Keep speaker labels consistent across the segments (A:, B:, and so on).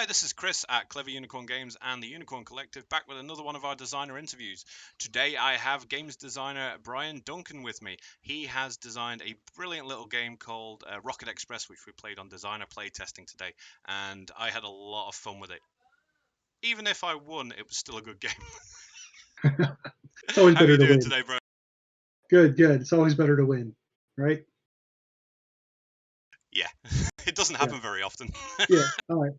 A: this is Chris at Clever Unicorn Games and the Unicorn Collective, back with another one of our designer interviews. Today I have games designer Bryon Duncan with me. He has designed a brilliant little game called Rocket Express, which we played on Designer Playtesting today, and I had a lot of fun with it. Even if I won, it was still a good game.
B: It's always
A: How are
B: better
A: you
B: to
A: doing
B: win.
A: today, Bryon?
B: Good. It's always better to win, right?
A: Yeah, it doesn't happen very often.
B: Yeah. All right.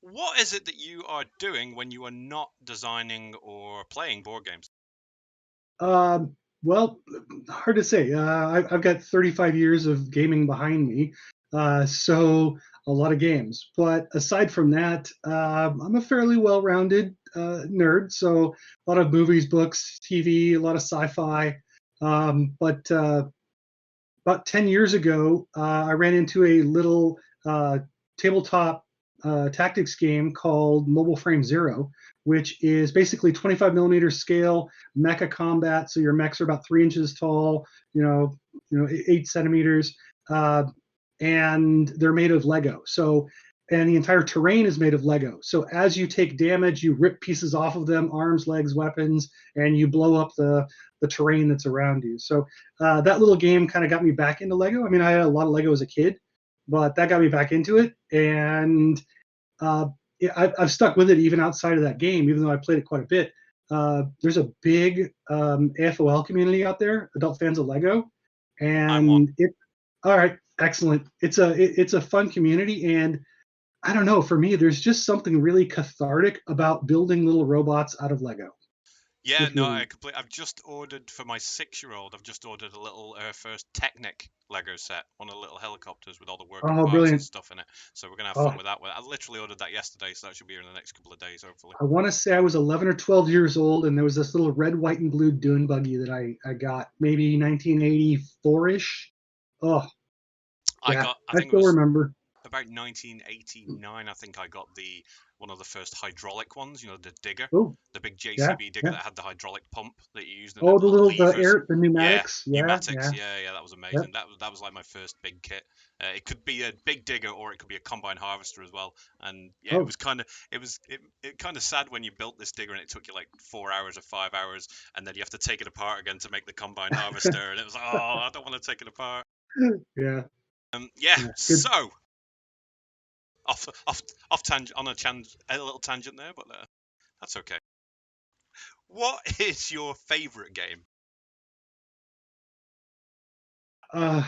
A: What is it that you are doing when you are not designing or playing board games?
B: Well, hard to say. I've got 35 years of gaming behind me, so a lot of games. But aside from that, I'm a fairly well-rounded nerd. So a lot of movies, books, TV, a lot of sci-fi. But about 10 years ago, I ran into a little tabletop tactics game called Mobile Frame Zero, which is basically 25 millimeter scale mecha combat. So your mechs are about 3 inches tall, 8 centimeters, and they're made of Lego. So, and the entire terrain is made of Lego. So as you take damage, you rip pieces off of them, arms, legs, weapons, and you blow up the terrain that's around you. So that little game kind of got me back into Lego. I mean, I had a lot of Lego as a kid, but that got me back into it, and uh, I've stuck with it even outside of that game, even though I played it quite a bit. There's a big AFOL community out there, adult fans of Lego,
A: I'm one.
B: and all right, excellent. It's a fun community, and I don't know. For me, there's just something really cathartic about building little robots out of Lego.
A: Yeah,
B: Just
A: no,
B: really.
A: I've just ordered for my 6-year-old. I've just ordered a little first Technic Lego set, one of the little helicopters with all the working
B: Oh,
A: parts and
B: brilliant.
A: stuff in it. So we're gonna have
B: Oh,
A: fun with that one. I literally ordered that yesterday, so that should be here in the next couple of days, hopefully.
B: I want to say I was 11 or 12 years old, and there was this little red, white, and blue dune buggy that I got maybe 1984-ish. Oh, yeah,
A: I
B: I
A: think it
B: still
A: was
B: remember.
A: about 1989. I think I got the one of the first hydraulic ones. You know, the digger,
B: Oh,
A: the big
B: yeah,
A: JCB digger
B: yeah.
A: that had the hydraulic pump that you used and
B: Oh,
A: had
B: the
A: little
B: little
A: levers.
B: the
A: Yeah,
B: pneumatics. Yeah,
A: pneumatics.
B: yeah,
A: Yeah, that was
B: yeah.
A: amazing. That was like my first big kit. It could be a big digger or it could be a combine harvester as well. And yeah, it
B: Oh,
A: was kind of it kind of sad when you built this digger and it took you like 4 hours or 5 hours, and then you have to take it apart again to make the combine harvester, and it was like, oh, I don't want to take it apart.
B: yeah,
A: Yeah.
B: yeah. Good.
A: So off tangent on a little tangent there, but that's okay. What is your favorite game?
B: Uh,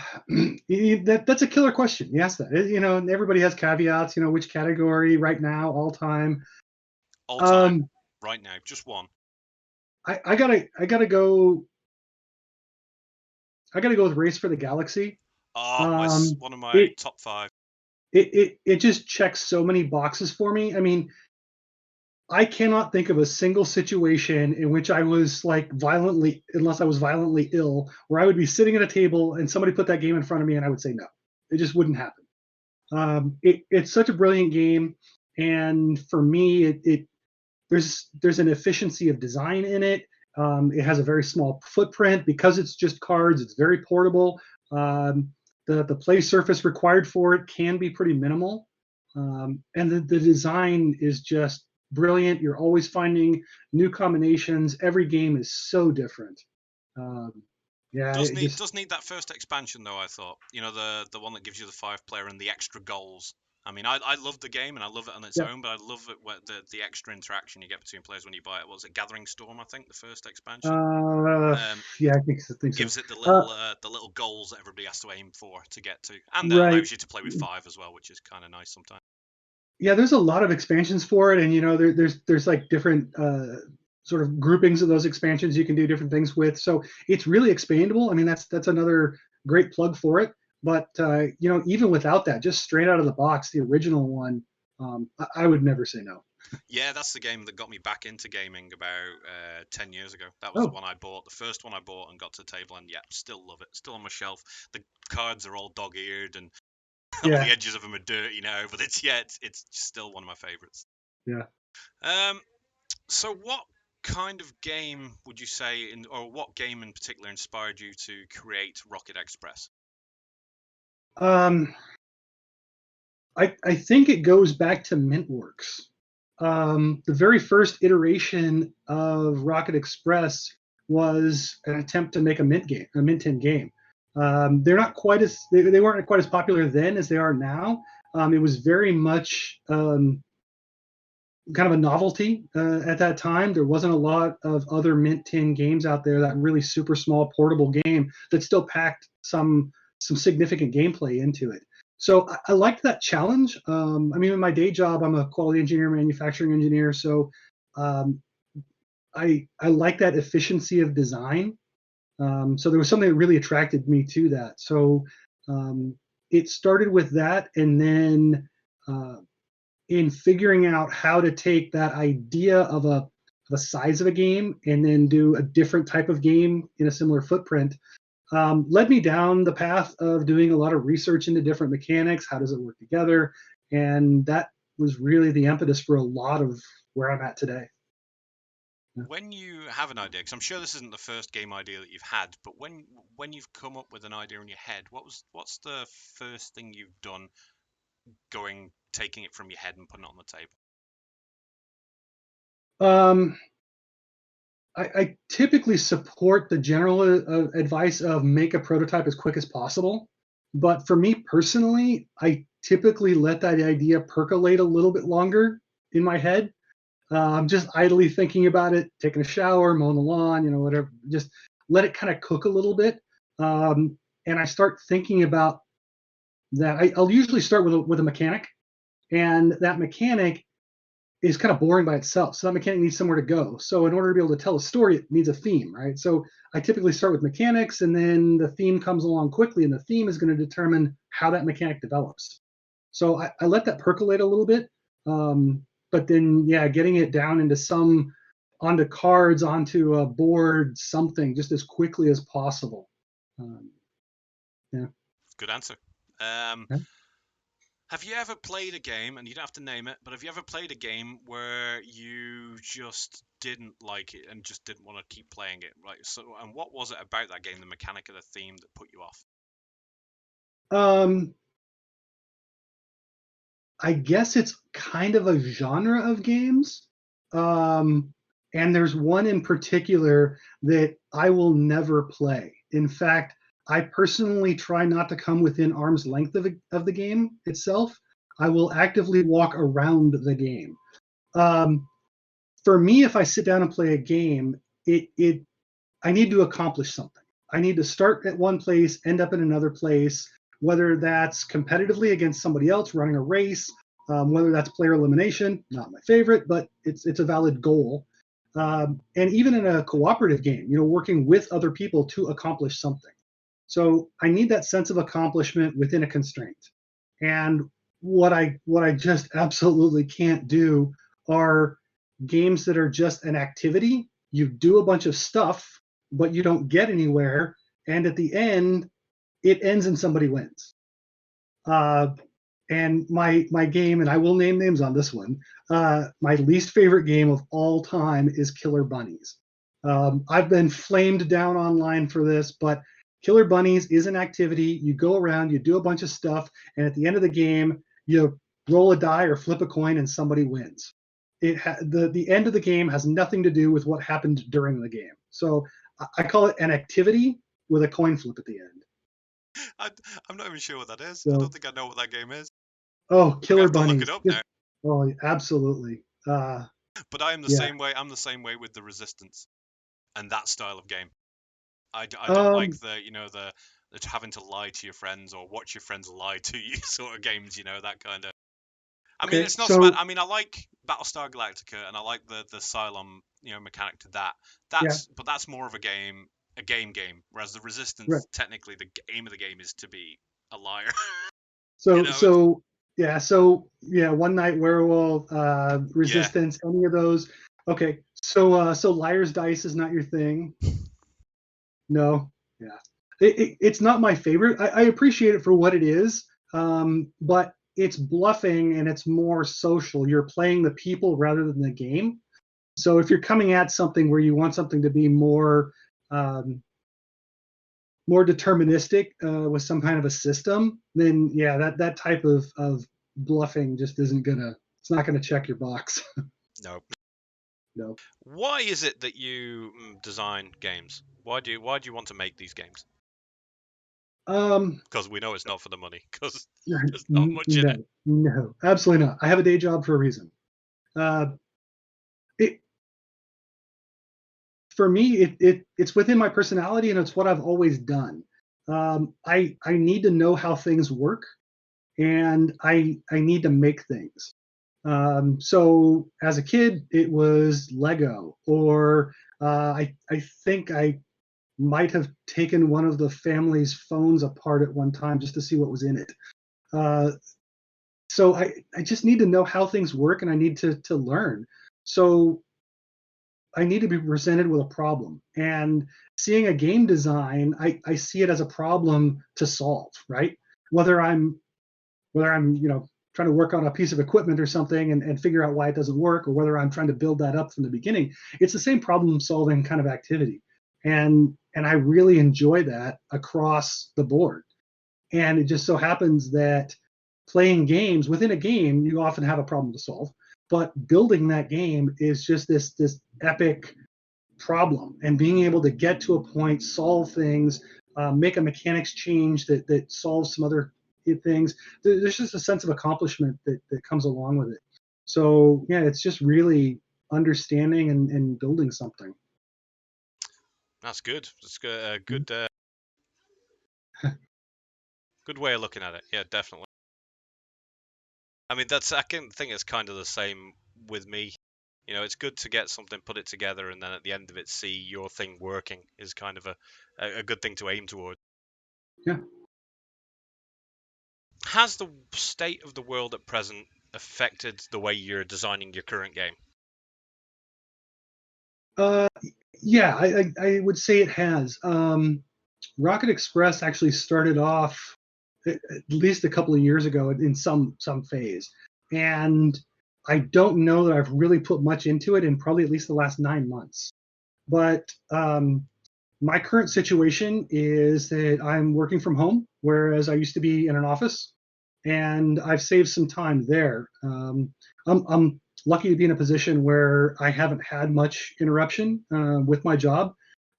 B: that's a killer question. Yes, that is, everybody has caveats. Which category right now, all time.
A: All time,
B: Um,
A: right now, just one.
B: I gotta go. I gotta go with Race for the Galaxy.
A: Oh,
B: Um,
A: one of my
B: it
A: top five.
B: it just checks so many boxes for me. I mean, I cannot think of a single situation in which I was like unless I was violently ill, where I would be sitting at a table and somebody put that game in front of me and I would say no. It just wouldn't happen. It's such a brilliant game, and for me, there's an efficiency of design in it. It has a very small footprint because it's just cards. It's very portable. Um, the play surface required for it can be pretty minimal, and the design is just brilliant. You're always finding new combinations. Every game is so different. Um, yeah,
A: Does
B: it
A: need
B: just
A: does need that first expansion though. I thought, you know, the one that gives you the 5 player and the extra goals. I mean, I love the game and I love it on its
B: yeah.
A: own, but I love it the extra interaction you get between players when you buy it. What was it, Gathering Storm? I think the first expansion.
B: Uh,
A: Um,
B: yeah, I think so.
A: Gives it
B: Uh,
A: the little goals that everybody has to aim for to get to, and that
B: right.
A: allows you to play with 5 as well, which is kind of nice sometimes.
B: Yeah, there's a lot of expansions for it, and there's like different sort of groupings of those expansions you can do different things with. So it's really expandable. I mean, that's another great plug for it. But even without that, just straight out of the box, the original one, I would never say no.
A: Yeah, that's the game that got me back into gaming about 10 years ago. That was the
B: Oh,
A: one I bought, the first one I bought and got to the table, and yeah, still love it. Still on my shelf. The cards are all dog-eared and all the
B: yeah,
A: edges of them are dirty now, but it's still one of my favorites.
B: yeah.
A: Um, so what kind of game would you say, or what game in particular inspired you to create Rocket Express?
B: Um, I think it goes back to Mintworks. The very first iteration of Rocket Express was an attempt to make a Mint game, a Mint 10 game. They're not quite as they weren't quite as popular then as they are now. It was very much kind of a novelty at that time. There wasn't a lot of other Mint 10 games out there. That really super small portable game that still packed some significant gameplay into it. So I liked that challenge. I mean, in my day job, I'm a quality engineer, manufacturing engineer. So um, I like that efficiency of design. So there was something that really attracted me to that. So um, it started with that, and then in figuring out how to take that idea of a size of a game and then do a different type of game in a similar footprint led me down the path of doing a lot of research into different mechanics. How does it work together? And that was really the impetus for a lot of where I'm at today.
A: When you have an idea, because I'm sure this isn't the first game idea that you've had, but when you've come up with an idea in your head, what's the first thing you've done taking it from your head and putting it on the table?
B: Um, I typically support the general advice of make a prototype as quick as possible. But for me personally, I typically let that idea percolate a little bit longer in my head. I'm just idly thinking about it, taking a shower, mowing the lawn, whatever. Just let it kind of cook a little bit. And I start thinking about that. I'll usually start with a mechanic, and that mechanic is kind of boring by itself. So that mechanic needs somewhere to go. So in order to be able to tell a story, it needs a theme, right? So I typically start with mechanics, and then the theme comes along quickly, and the theme is going to determine how that mechanic develops. So I let that percolate a little bit. But then, yeah, getting it down onto cards, onto a board, something just as quickly as possible. Um, yeah.
A: Good answer. Um,
B: Yeah.
A: have you ever played a game, and you don't have to name it, but have you ever played a game where you just didn't like it and just didn't want to keep playing it? Right. So, and what was it about that game, the mechanic of the theme, that put you off?
B: Um, I guess it's kind of a genre of games. Um, and there's one in particular that I will never play. In fact, I personally try not to come within arm's length of the game itself. I will actively walk around the game. Um, for me, if I sit down and play a game, it I need to accomplish something. I need to start at one place, end up in another place, whether that's competitively against somebody else running a race, whether that's player elimination, not my favorite, but it's a valid goal. And even in a cooperative game, working with other people to accomplish something. So I need that sense of accomplishment within a constraint. And what I just absolutely can't do are games that are just an activity. You do a bunch of stuff, but you don't get anywhere. And at the end, it ends and somebody wins. Uh, and my game, and I will name names on this one. My least favorite game of all time is Killer Bunnies. I've been flamed down online for this, but Killer Bunnies is an activity. You go around, you do a bunch of stuff, and at the end of the game, you roll a die or flip a coin, and somebody wins. The end of the game has nothing to do with what happened during the game. So I call it an activity with a coin flip at the end.
A: I, I'm not even sure what that is. I don't
B: So
A: think I know what that game is.
B: oh,
A: I'm gonna
B: Killer
A: have to look it
B: Bunnies!
A: up now.
B: Just oh, absolutely.
A: But I am the
B: Yeah.
A: same way. I'm the same way with the Resistance and that style of game. I don't like
B: Um,
A: the having to lie to your friends or watch your friends lie to you sort of games. That kind of. I mean,
B: okay.
A: it's not so bad.
B: So
A: I mean, I like Battlestar Galactica and I like the Cylon mechanic to that.
B: yeah,
A: That's more of a game. Whereas the
B: right.
A: Resistance, technically, the aim of the game is to be a liar. you
B: So
A: know,
B: so yeah. So yeah. One Night Werewolf,
A: yeah.
B: Resistance, any of those. Okay. So Liar's Dice is not your thing. No. Yeah. It's not my favorite. I appreciate it for what it is, but it's bluffing and it's more social. You're playing the people rather than the game. So if you're coming at something where you want something to be um, more deterministic with some kind of a system, then yeah, that type of bluffing just isn't gonna. It's not gonna check your box.
A: No.
B: No.
A: Why is it that you design games? Why do you want to make these games?
B: Um,
A: Because we know it's not for the money. Because there's not much in it.
B: no, no, absolutely not. I have a day job for a reason. Uh, it for me, it's within my personality and it's what I've always done. I need to know how things work, and I need to make things. So as a kid, it was Lego, or I think I might have taken one of the family's phones apart at one time just to see what was in it. Uh, so I just need to know how things work, and I need to learn. So I need to be presented with a problem. And seeing a game design, I see it as a problem to solve, right? Whether I'm trying to work on a piece of equipment or something and figure out why it doesn't work, or whether I'm trying to build that up from the beginning, it's the same problem solving kind of activity. And I really enjoy that across the board. And it just so happens that playing games within a game, you often have a problem to solve. But building that game is just this epic problem, and being able to get to a point, solve things, make a mechanics change that solves some other things. There's just a sense of accomplishment that comes along with it. So yeah, it's just really understanding and building something.
A: That's good. That's good. Good way of looking at it. Yeah, definitely. I mean, I can think it's kind of the same with me. It's good to get something, put it together, and then at the end of it, see your thing working is kind of a good thing to aim toward.
B: Yeah.
A: Has the state of the world at present affected the way you're designing your current game?
B: Uh, yeah, I would say it has. Rocket Express actually started off at least a couple of years ago in some phase, and I don't know that I've really put much into it in probably at least the last 9 months. But my current situation is that I'm working from home, whereas I used to be in an office, and I've saved some time there. I'm lucky to be in a position where I haven't had much interruption with my job,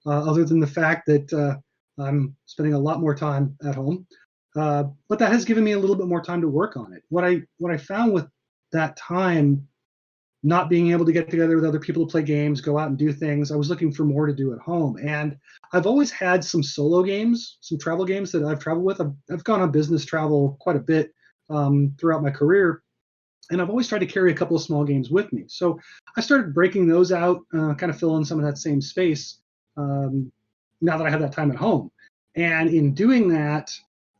B: other than the fact that I'm spending a lot more time at home. But that has given me a little bit more time to work on it. What I found with that time not being able to get together with other people to play games, go out and do things. I was looking for more to do at home. And I've always had some solo games, some travel games that I've traveled with. I've gone on business travel quite a bit throughout my career. And I've always tried to carry a couple of small games with me. So I started breaking those out, kind of fill in some of that same space um, now that I have that time at home. And in doing that,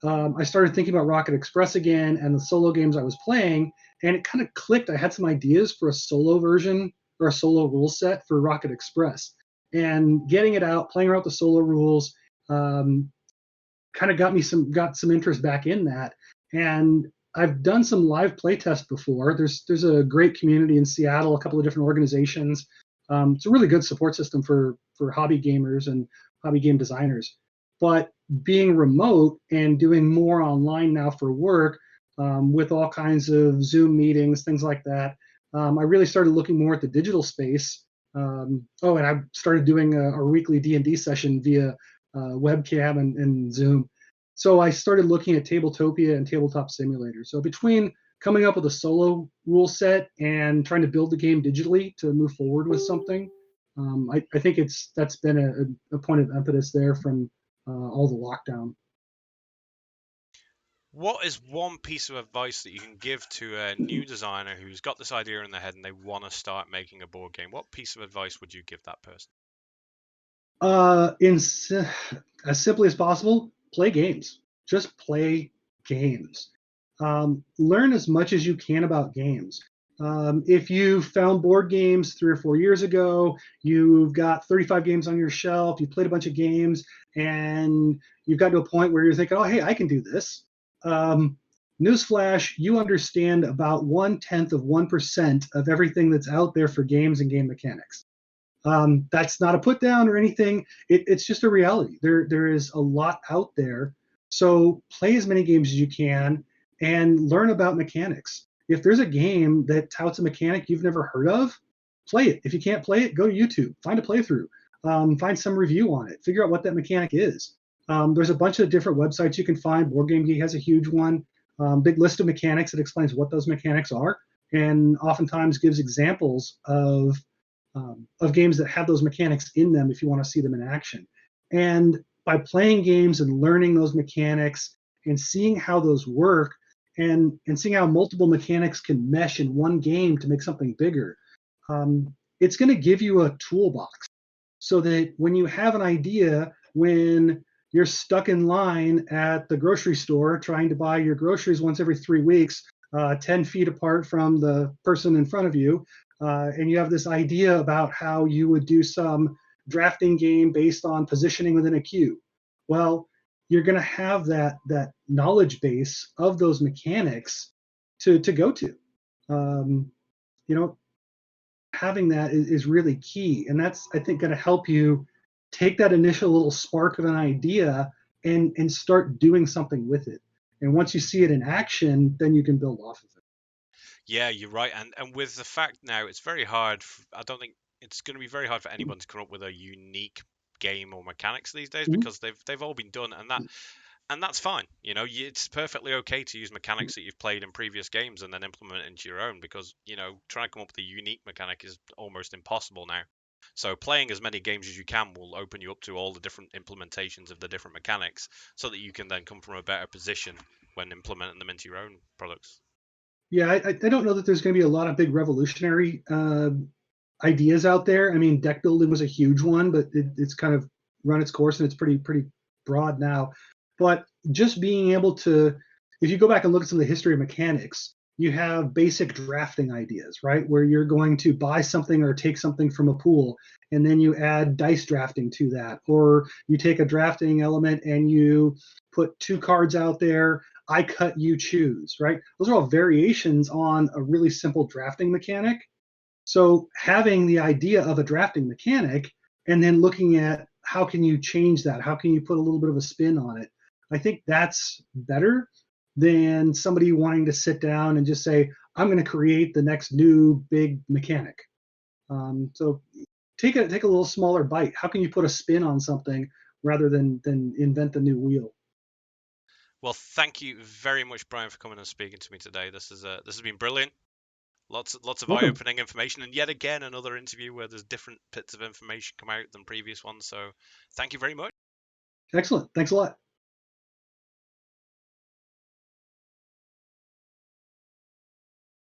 B: I started thinking about Rocket Express again and the solo games I was playing, and it kind of clicked. I had some ideas for a solo version or a solo rule set for Rocket Express, and getting it out, playing around with the solo rules, um, kind of got some interest back in that. And I've done some live playtest before. There's a great community in Seattle, a couple of different organizations. It's a really good support system for hobby gamers and hobby game designers. But being remote and doing more online now for work, with all kinds of Zoom meetings, things like that, I really started looking more at the digital space. And I started doing a weekly D&D session via webcam and Zoom. So I started looking at Tabletopia and Tabletop Simulator. So between coming up with a solo rule set and trying to build the game digitally to move forward with something, I think that's been a point of impetus there from all the lockdown.
A: What is one piece of advice that you can give to a new designer who's got this idea in their head and they want to start making a board game? What piece of advice would you give that person?
B: In as simply as possible, play games. Just play games. Learn as much as you can about games. If you found board games 3 or 4 years ago, you've got 35 games on your shelf, you played a bunch of games, and you've got to a point where you're thinking, oh, hey, I can do this. Um, Newsflash, you understand about 1/10 of 1% of everything that's out there for games and game mechanics. That's not a put down or anything. It's just a reality. There is a lot out there. So play as many games as you can. and learn about mechanics. If there's a game that touts a mechanic you've never heard of, play it. If you can't play it, go to YouTube, find a playthrough, find some review on it, figure out what that mechanic is. There's a bunch of different websites you can find. Board Game Geek has a huge one, big list of mechanics that explains what those mechanics are, and oftentimes gives examples of games that have those mechanics in them if you want to see them in action. And by playing games and learning those mechanics and seeing how those work, and seeing how multiple mechanics can mesh in one game to make something bigger, it's going to give you a toolbox so that when you have an idea, when you're stuck in line at the grocery store trying to buy your groceries once every 3 weeks, 10 feet apart from the person in front of you, and you have this idea about how you would do some drafting game based on positioning within a queue. Well, you're going to have that knowledge base of those mechanics to go to. Um, you know, having that is really key, and that's, I think, going to help you take that initial little spark of an idea and start doing something with it. And once you see it in action, then you can build off of it.
A: Yeah, you're right. And with the fact now, it's very hard. I don't think it's going to be very hard for anyone to come up with a unique game or mechanics these days
B: Mhm.
A: because they've all been done, and that's fine. It's perfectly okay to use mechanics that you've played in previous games and then implement it into your own because trying to come up with a unique mechanic is almost impossible now. So playing as many games as you can will open you up to all the different implementations of the different mechanics so that you can then come from a better position when implementing them into your own products.
B: Yeah, I don't know that there's going to be a lot of big revolutionary ideas out there. I mean, deck building was a huge one, but it's kind of run its course and it's pretty broad now. But just being able to, if you go back and look at some of the history of mechanics, you have basic drafting ideas, right? Where you're going to buy something or take something from a pool, and then you add dice drafting to that, or you take a drafting element and you put two cards out there. I cut, you choose, right? Those are all variations on a really simple drafting mechanic. So having the idea of a drafting mechanic and then looking at how can you change that? How can you put a little bit of a spin on it? I think that's better than somebody wanting to sit down and just say, I'm going to create the next new big mechanic. So take a little smaller bite. How can you put a spin on something rather than invent the new wheel?
A: Well, thank you very much, Brian, for coming and speaking to me today. This has been brilliant. Lots of
B: Welcome.
A: eye-opening information, and yet again another interview where there's different bits of information come out than previous ones. So, thank you very much.
B: Excellent. Thanks a lot.